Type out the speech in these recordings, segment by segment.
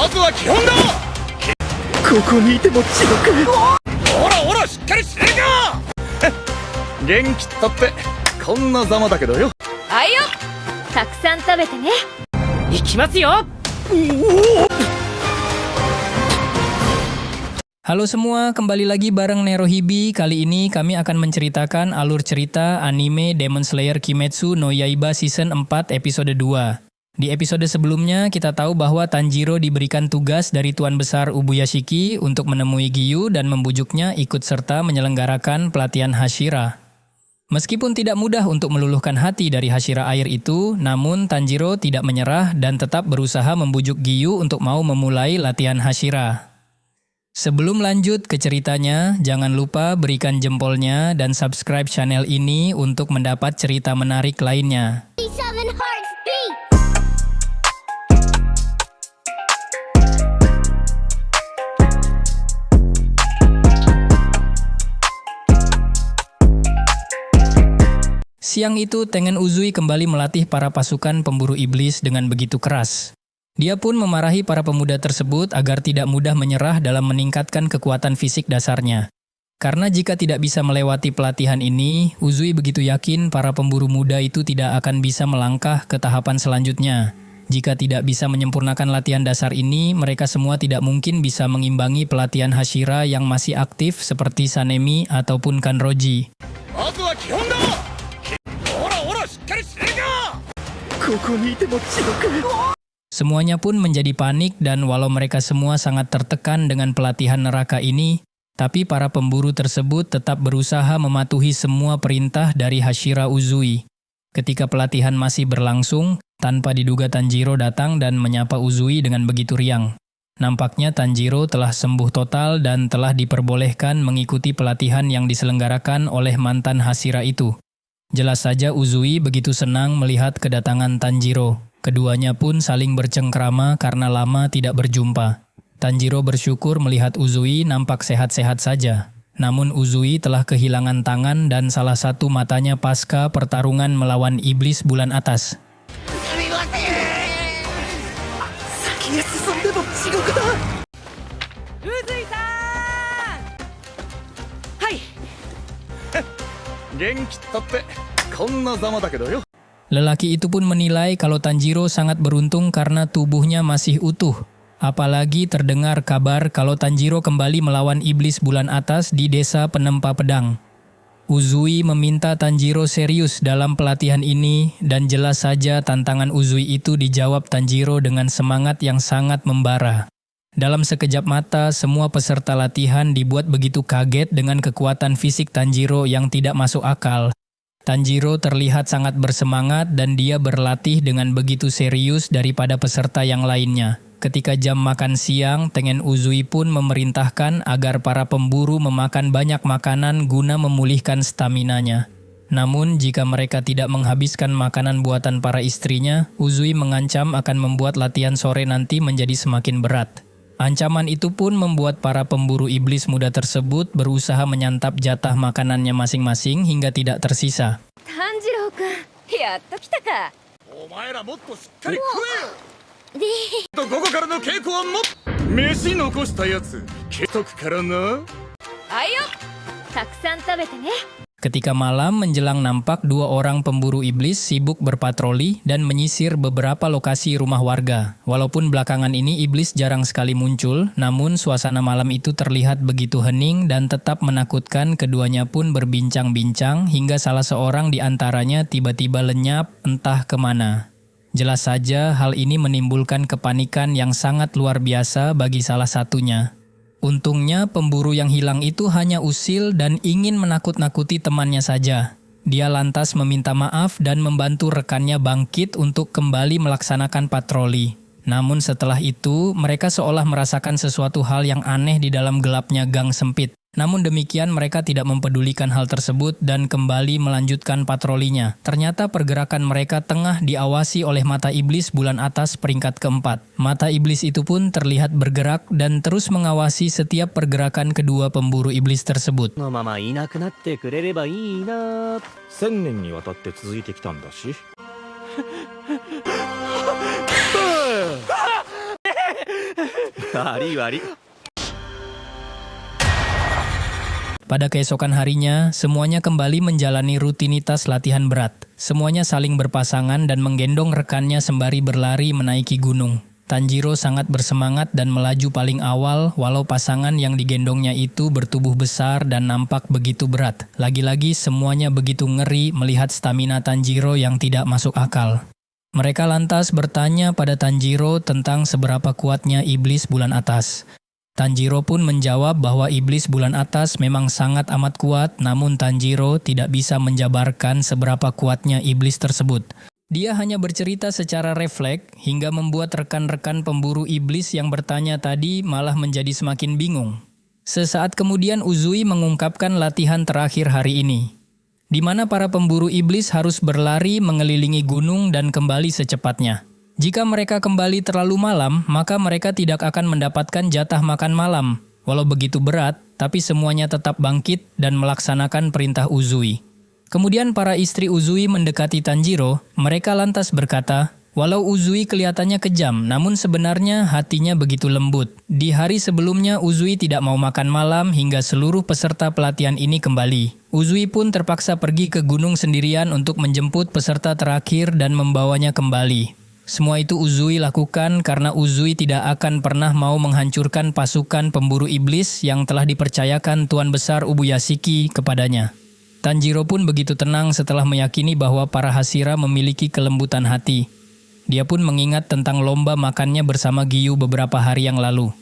ずは基本だ。ここにいても地獄。おらおら、しっかりしねえか。元気ったってこんなざまだけどよ。あいよ、たくさん食べてね。行きますよ。Halo semua, kembali lagi bareng Nerohibi. Kali ini kami akan menceritakan alur cerita anime Demon Slayer Kimetsu no Yaiba Season 4 episode 2. Di episode sebelumnya kita tahu bahwa Tanjiro diberikan tugas dari Tuan Besar Ubuyashiki untuk menemui Giyu dan membujuknya ikut serta menyelenggarakan pelatihan Hashira. Meskipun tidak mudah untuk meluluhkan hati dari Hashira air itu, namun Tanjiro tidak menyerah dan tetap berusaha membujuk Giyu untuk mau memulai latihan Hashira. Sebelum lanjut ke ceritanya, jangan lupa berikan jempolnya dan subscribe channel ini untuk mendapat cerita menarik lainnya. Siang itu, Tengen Uzui kembali melatih para pasukan pemburu iblis dengan begitu keras. Dia pun memarahi para pemuda tersebut agar tidak mudah menyerah dalam meningkatkan kekuatan fisik dasarnya. Karena jika tidak bisa melewati pelatihan ini, Uzui begitu yakin para pemburu muda itu tidak akan bisa melangkah ke tahapan selanjutnya. Jika tidak bisa menyempurnakan latihan dasar ini, mereka semua tidak mungkin bisa mengimbangi pelatihan Hashira yang masih aktif seperti Sanemi ataupun Kanroji. Semuanya pun menjadi panik dan walau mereka semua sangat tertekan dengan pelatihan neraka ini, tapi para pemburu tersebut tetap berusaha mematuhi semua perintah dari Hashira Uzui. Ketika pelatihan masih berlangsung, tanpa diduga Tanjiro datang dan menyapa Uzui dengan begitu riang. Nampaknya Tanjiro telah sembuh total dan telah diperbolehkan mengikuti pelatihan yang diselenggarakan oleh mantan Hashira itu. Jelas saja Uzui begitu senang melihat kedatangan Tanjiro. Keduanya pun saling bercengkrama karena lama tidak berjumpa. Tanjiro bersyukur melihat Uzui nampak sehat-sehat saja. Namun Uzui telah kehilangan tangan dan salah satu matanya pasca pertarungan melawan iblis bulan atas. Lelaki itu pun menilai kalau Tanjiro sangat beruntung karena tubuhnya masih utuh. Apalagi terdengar kabar kalau Tanjiro kembali melawan iblis bulan atas di desa Penempa Pedang. Uzui meminta Tanjiro serius dalam pelatihan ini dan jelas saja tantangan Uzui itu dijawab Tanjiro dengan semangat yang sangat membara. Dalam sekejap mata, semua peserta latihan dibuat begitu kaget dengan kekuatan fisik Tanjiro yang tidak masuk akal. Tanjiro terlihat sangat bersemangat dan dia berlatih dengan begitu serius daripada peserta yang lainnya. Ketika jam makan siang, Tengen Uzui pun memerintahkan agar para pemburu memakan banyak makanan guna memulihkan staminanya. Namun, jika mereka tidak menghabiskan makanan buatan para istrinya, Uzui mengancam akan membuat latihan sore nanti menjadi semakin berat. Ancaman itu pun membuat para pemburu iblis muda tersebut berusaha menyantap jatah makanannya masing-masing hingga tidak tersisa. Tanjiro-kun, yatta kita ka? Ayo, takusan tabete ne. Ketika malam menjelang nampak dua orang pemburu iblis sibuk berpatroli dan menyisir beberapa lokasi rumah warga. Walaupun belakangan ini iblis jarang sekali muncul, namun suasana malam itu terlihat begitu hening dan tetap menakutkan. Keduanya pun berbincang-bincang hingga salah seorang di antaranya tiba-tiba lenyap entah kemana. Jelas saja hal ini menimbulkan kepanikan yang sangat luar biasa bagi salah satunya. Untungnya pemburu yang hilang itu hanya usil dan ingin menakut-nakuti temannya saja. Dia lantas meminta maaf dan membantu rekannya bangkit untuk kembali melaksanakan patroli. Namun setelah itu, mereka seolah merasakan sesuatu hal yang aneh di dalam gelapnya gang sempit. Namun demikian mereka tidak mempedulikan hal tersebut dan kembali melanjutkan patrolinya. Ternyata pergerakan mereka tengah diawasi oleh mata iblis bulan atas peringkat keempat. Mata iblis itu pun terlihat bergerak dan terus mengawasi setiap pergerakan kedua pemburu iblis tersebut. 1000年にわたって続いてきたんだし。悪い悪い。 Pada keesokan harinya, semuanya kembali menjalani rutinitas latihan berat. Semuanya saling berpasangan dan menggendong rekannya sembari berlari menaiki gunung. Tanjiro sangat bersemangat dan melaju paling awal, walau pasangan yang digendongnya itu bertubuh besar dan nampak begitu berat. Lagi-lagi semuanya begitu ngeri melihat stamina Tanjiro yang tidak masuk akal. Mereka lantas bertanya pada Tanjiro tentang seberapa kuatnya iblis bulan atas. Tanjiro pun menjawab bahwa iblis bulan atas memang sangat amat kuat, namun Tanjiro tidak bisa menjabarkan seberapa kuatnya iblis tersebut. Dia hanya bercerita secara refleks hingga membuat rekan-rekan pemburu iblis yang bertanya tadi malah menjadi semakin bingung. Sesaat kemudian Uzui mengungkapkan latihan terakhir hari ini, di mana para pemburu iblis harus berlari mengelilingi gunung dan kembali secepatnya. Jika mereka kembali terlalu malam, maka mereka tidak akan mendapatkan jatah makan malam. Walau begitu berat, tapi semuanya tetap bangkit dan melaksanakan perintah Uzui. Kemudian para istri Uzui mendekati Tanjiro, mereka lantas berkata, walau Uzui kelihatannya kejam, namun sebenarnya hatinya begitu lembut. Di hari sebelumnya Uzui tidak mau makan malam hingga seluruh peserta pelatihan ini kembali. Uzui pun terpaksa pergi ke gunung sendirian untuk menjemput peserta terakhir dan membawanya kembali. Semua itu Uzui lakukan karena Uzui tidak akan pernah mau menghancurkan pasukan pemburu iblis yang telah dipercayakan Tuan Besar Ubuyashiki kepadanya. Tanjiro pun begitu tenang setelah meyakini bahwa para Hashira memiliki kelembutan hati. Dia pun mengingat tentang lomba makannya bersama Giyu beberapa hari yang lalu.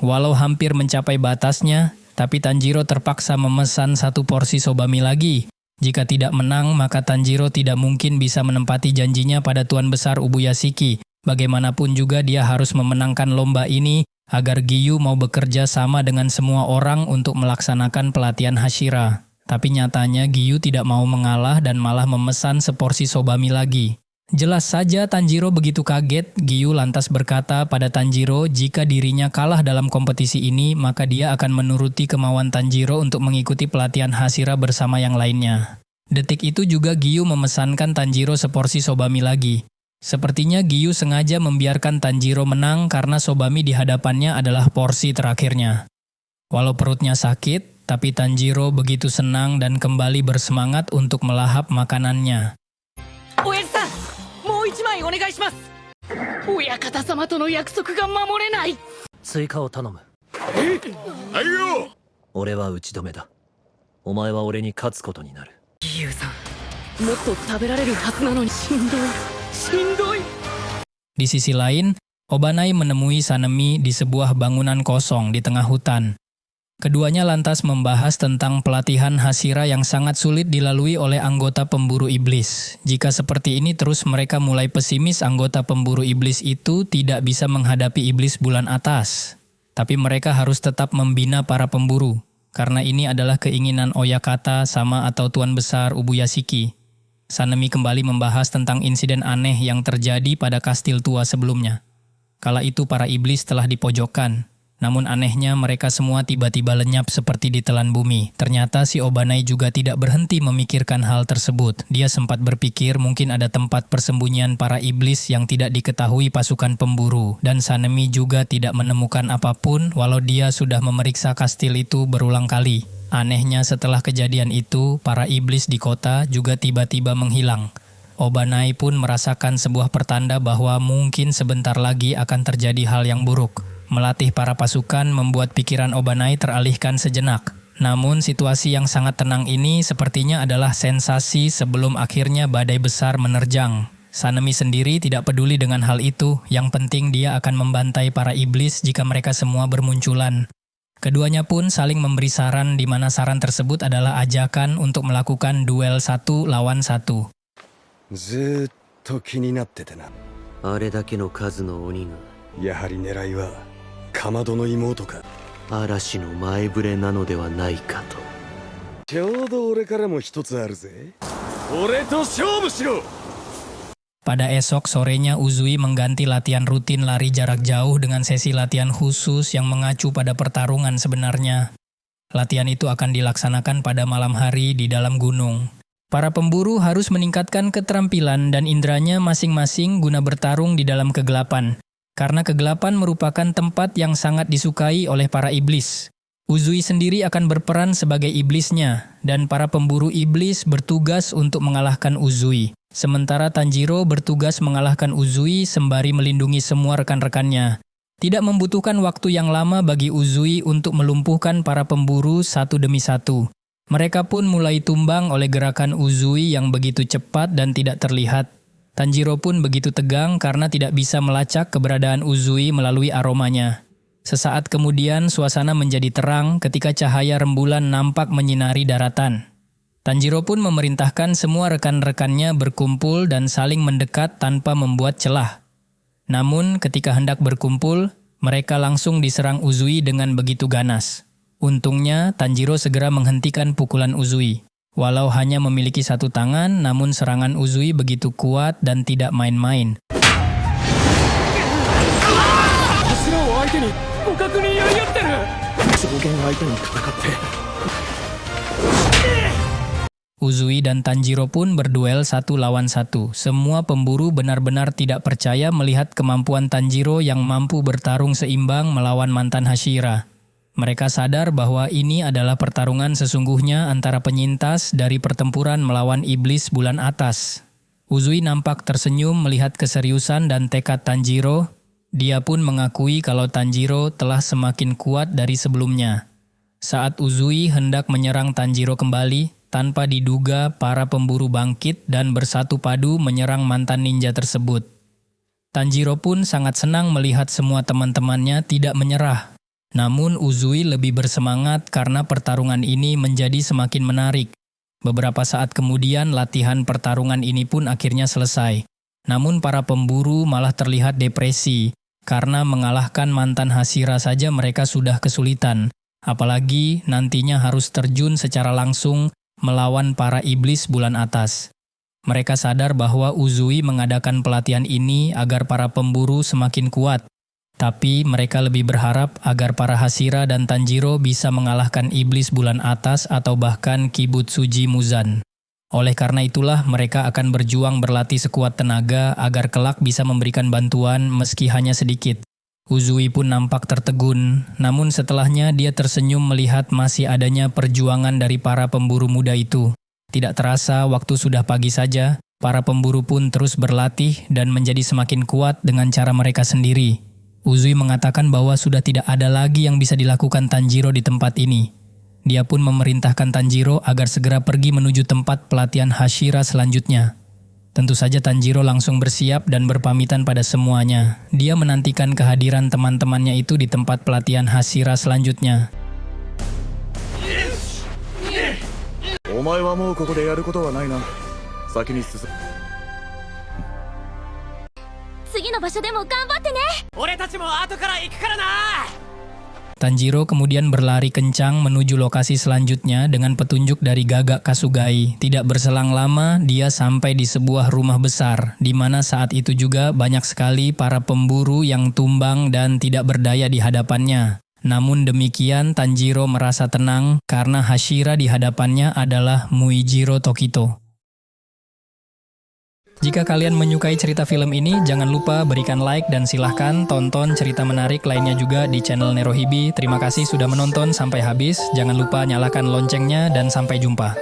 Walau hampir mencapai batasnya, tapi Tanjiro terpaksa memesan 1 porsi sobami lagi. Jika tidak menang, maka Tanjiro tidak mungkin bisa menempati janjinya pada Tuan Besar Ubuyashiki. Bagaimanapun juga dia harus memenangkan lomba ini agar Giyu mau bekerja sama dengan semua orang untuk melaksanakan pelatihan Hashira. Tapi nyatanya Giyu tidak mau mengalah dan malah memesan seporsi sobami lagi. Jelas saja Tanjiro begitu kaget. Giyu lantas berkata pada Tanjiro jika dirinya kalah dalam kompetisi ini, maka dia akan menuruti kemauan Tanjiro untuk mengikuti pelatihan Hashira bersama yang lainnya. Detik itu juga Giyu memesankan Tanjiro seporsi sobami lagi. Sepertinya Giyu sengaja membiarkan Tanjiro menang karena sobami di hadapannya adalah porsi terakhirnya. Walau perutnya sakit, tapi Tanjiro begitu senang dan kembali bersemangat untuk melahap makanannya. 親方様との約束が守れない。追加を頼む。はいよ。俺は打ち止めだ。お前は俺に勝つことになる。義勇さん、もっと食べられるはずなのにしんどい、しんどい。 Di sisi lain, Obanai menemui Sanemi di sebuah bangunan kosong di tengah hutan. Keduanya lantas membahas tentang pelatihan Hashira yang sangat sulit dilalui oleh anggota pemburu iblis. Jika seperti ini terus mereka mulai pesimis anggota pemburu iblis itu tidak bisa menghadapi iblis bulan atas. Tapi mereka harus tetap membina para pemburu, karena ini adalah keinginan Oyakata sama atau Tuan Besar Ubuyashiki. Sanemi kembali membahas tentang insiden aneh yang terjadi pada kastil tua sebelumnya. Kala itu para iblis telah dipojokkan. Namun anehnya mereka semua tiba-tiba lenyap seperti ditelan bumi. Ternyata si Obanai juga tidak berhenti memikirkan hal tersebut. Dia sempat berpikir mungkin ada tempat persembunyian para iblis yang tidak diketahui pasukan pemburu. Dan Sanemi juga tidak menemukan apapun walau dia sudah memeriksa kastil itu berulang kali. Anehnya setelah kejadian itu, para iblis di kota juga tiba-tiba menghilang. Obanai pun merasakan sebuah pertanda bahwa mungkin sebentar lagi akan terjadi hal yang buruk. Melatih para pasukan membuat pikiran Obanai teralihkan sejenak. Namun situasi yang sangat tenang ini sepertinya adalah sensasi sebelum akhirnya badai besar menerjang. Sanemi sendiri tidak peduli dengan hal itu, yang penting dia akan membantai para iblis jika mereka semua bermunculan. Keduanya pun saling memberi saran di mana saran tersebut adalah ajakan untuk melakukan duel 1 lawan 1. ずーっと気になっててな。あれだけの数の鬼がやはり狙いはかまどの妹か。嵐の前触れなのではないかと。ちょうど俺からも一つあるぜ。俺と勝負しろ。 Pada esok sorenya Uzui mengganti latihan rutin lari jarak jauh dengan sesi latihan khusus yang mengacu pada pertarungan sebenarnya. Latihan itu akan dilaksanakan pada malam hari di dalam gunung. Para pemburu harus meningkatkan keterampilan dan inderanya masing-masing guna bertarung di dalam kegelapan. karena kegelapan merupakan tempat yang sangat disukai oleh para iblis. Uzui sendiri akan berperan sebagai iblisnya, dan para pemburu iblis bertugas untuk mengalahkan Uzui. Sementara Tanjiro bertugas mengalahkan Uzui sembari melindungi semua rekan-rekannya. Tidak membutuhkan waktu yang lama bagi Uzui untuk melumpuhkan para pemburu satu demi satu. Mereka pun mulai tumbang oleh gerakan Uzui yang begitu cepat dan tidak terlihat. Tanjiro pun begitu tegang karena tidak bisa melacak keberadaan Uzui melalui aromanya. Sesaat kemudian suasana menjadi terang ketika cahaya rembulan nampak menyinari daratan. Tanjiro pun memerintahkan semua rekan-rekannya berkumpul dan saling mendekat tanpa membuat celah. Namun ketika hendak berkumpul, mereka langsung diserang Uzui dengan begitu ganas. Untungnya Tanjiro segera menghentikan pukulan Uzui. Walau hanya memiliki satu tangan, namun serangan Uzui begitu kuat dan tidak main-main. Uzui dan Tanjiro pun berduel satu lawan satu. Semua pemburu benar-benar tidak percaya melihat kemampuan Tanjiro yang mampu bertarung seimbang melawan mantan Hashira. Mereka sadar bahwa ini adalah pertarungan sesungguhnya antara penyintas dari pertempuran melawan iblis bulan atas. Uzui nampak tersenyum melihat keseriusan dan tekad Tanjiro. Dia pun mengakui kalau Tanjiro telah semakin kuat dari sebelumnya. Saat Uzui hendak menyerang Tanjiro kembali, tanpa diduga para pemburu bangkit dan bersatu padu menyerang mantan ninja tersebut. Tanjiro pun sangat senang melihat semua teman-temannya tidak menyerah. Namun Uzui lebih bersemangat karena pertarungan ini menjadi semakin menarik. Beberapa saat kemudian latihan pertarungan ini pun akhirnya selesai. Namun para pemburu malah terlihat depresi, karena mengalahkan mantan Hashira saja mereka sudah kesulitan. Apalagi nantinya harus terjun secara langsung melawan para iblis bulan atas. Mereka sadar bahwa Uzui mengadakan pelatihan ini agar para pemburu semakin kuat. Tapi mereka lebih berharap agar para Hashira dan Tanjiro bisa mengalahkan iblis bulan atas atau bahkan Kibutsuji Muzan. Oleh karena itulah mereka akan berjuang berlatih sekuat tenaga agar kelak bisa memberikan bantuan meski hanya sedikit. Uzui pun nampak tertegun, namun setelahnya dia tersenyum melihat masih adanya perjuangan dari para pemburu muda itu. Tidak terasa waktu sudah pagi saja, para pemburu pun terus berlatih dan menjadi semakin kuat dengan cara mereka sendiri. Uzui mengatakan bahwa sudah tidak ada lagi yang bisa dilakukan Tanjiro di tempat ini. Dia pun memerintahkan Tanjiro agar segera pergi menuju tempat pelatihan Hashira selanjutnya. Tentu saja Tanjiro langsung bersiap dan berpamitan pada semuanya. Dia menantikan kehadiran teman-temannya itu di tempat pelatihan Hashira selanjutnya. お前はもうここでやることはないな。先に進む。次の場所でも頑張ってね。俺たちも後から行くからな。 Tanjiro kemudian berlari kencang menuju lokasi selanjutnya dengan petunjuk dari Gagak Kasugai. Tidak berselang lama, dia sampai di sebuah rumah besar, di mana saat itu juga banyak sekali para pemburu yang tumbang dan tidak berdaya di hadapannya. Namun demikian, Tanjiro merasa tenang karena Hashira di hadapannya adalah Muijiro Tokito. Jika kalian menyukai cerita film ini, jangan lupa berikan like dan silahkan tonton cerita menarik lainnya juga di channel Nerohibi. Terima kasih sudah menonton sampai habis. Jangan lupa nyalakan loncengnya dan sampai jumpa.